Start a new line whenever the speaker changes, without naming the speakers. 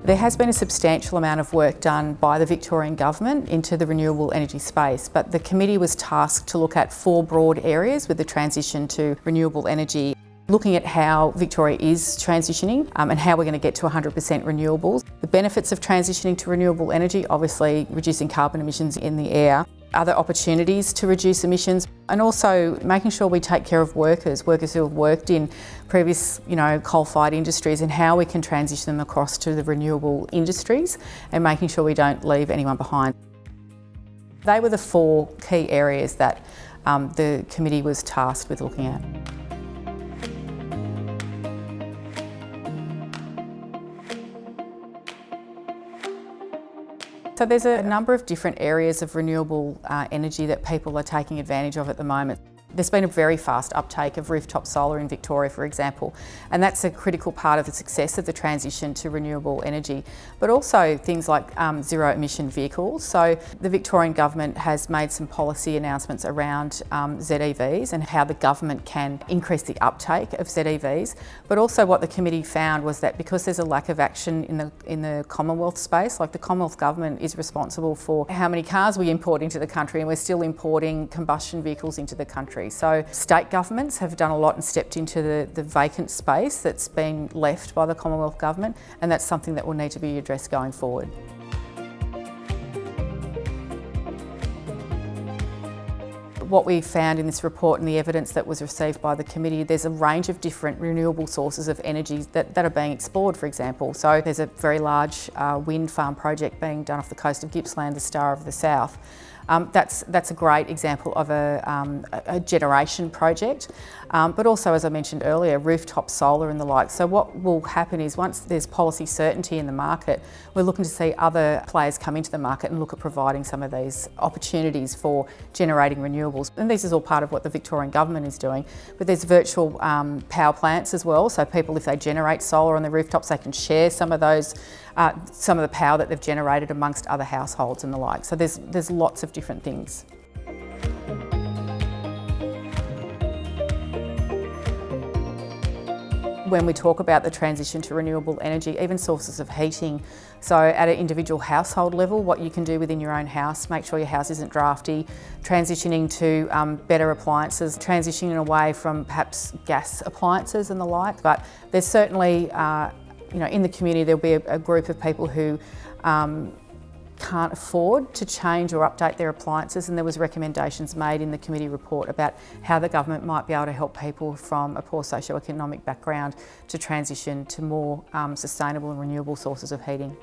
There has been a substantial amount of work done by the Victorian Government into the renewable energy space, but the committee was tasked to look at 4 broad areas with the transition to renewable energy, looking at how Victoria is transitioning and how we're going to get to 100% renewables. The benefits of transitioning to renewable energy, obviously reducing carbon emissions in the air, other opportunities to reduce emissions, and also making sure we take care of workers who have worked in previous, coal-fired industries, and how we can transition them across to the renewable industries and making sure we don't leave anyone behind. They were the 4 key areas that the committee was tasked with looking at. So there's a number of different areas of renewable energy that people are taking advantage of at the moment. There's been a very fast uptake of rooftop solar in Victoria, for example, and that's a critical part of the success of the transition to renewable energy, but also things like zero emission vehicles. So the Victorian Government has made some policy announcements around ZEVs and how the government can increase the uptake of ZEVs, but also what the committee found was that because there's a lack of action in the Commonwealth space, like the Commonwealth Government is responsible for how many cars we import into the country, and we're still importing combustion vehicles into the country. So state governments have done a lot and stepped into the vacant space that's been left by the Commonwealth Government, and that's something that will need to be addressed going forward. What we found in this report and the evidence that was received by the committee, there's a range of different renewable sources of energy that are being explored, for example. So there's a very large wind farm project being done off the coast of Gippsland, the Star of the South. That's a great example of a generation project, but also, as I mentioned earlier, rooftop solar and the like. So what will happen is once there's policy certainty in the market, we're looking to see other players come into the market and look at providing some of these opportunities for generating renewables. And this is all part of what the Victorian Government is doing, but there's virtual power plants as well. So people, if they generate solar on the rooftops, they can share some of those, some of the power that they've generated amongst other households and the like. So there's lots of different things. When we talk about the transition to renewable energy, even sources of heating, so at an individual household level, what you can do within your own house, make sure your house isn't drafty, transitioning to better appliances, transitioning away from perhaps gas appliances and the like. But there's certainly, in the community there'll be a group of people who can't afford to change or update their appliances, and there was recommendations made in the committee report about how the government might be able to help people from a poor socioeconomic background to transition to more sustainable and renewable sources of heating.